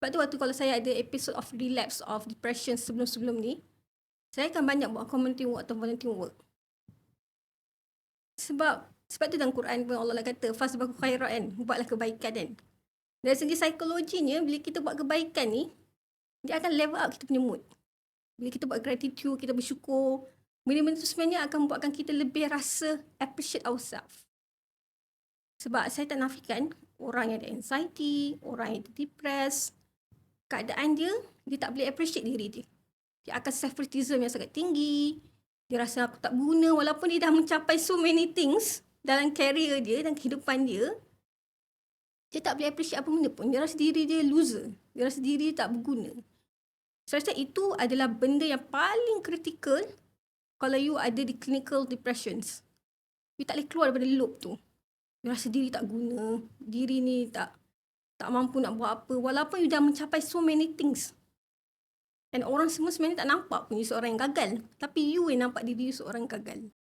Sebab tu waktu kalau saya ada episode of relapse of depression sebelum-sebelum ni, saya akan banyak buat community work atau volunteer work. Sebab tu dalam Quran pun Allah kata, fasbahu khairat kan, buatlah kebaikan kan. Dari segi psikologinya, bila kita buat kebaikan ni, dia akan level up kita punya mood. Bila kita buat gratitude, kita bersyukur, benda-benda tu sebenarnya akan buatkan kita lebih rasa appreciate ourselves. Sebab saya tak nafikan, orang yang ada anxiety, orang yang depressed, keadaan dia tak boleh appreciate diri dia. Dia akan self-criticism yang sangat tinggi, dia rasa aku tak guna walaupun dia dah mencapai so many things dalam career dia dan kehidupan dia. Dia tak boleh appreciate apa benda pun. Dia rasa diri dia loser. Dia rasa diri dia tak berguna. Saya rasa itu adalah benda yang paling kritikal kalau you ada di clinical depressions. You tak boleh keluar daripada loop tu. You rasa diri tak guna. Diri ni tak mampu nak buat apa. Walaupun you dah mencapai so many things. Dan orang semua sebenarnya tak nampak pun you seorang yang gagal. Tapi you yang nampak diri you seorang yang gagal.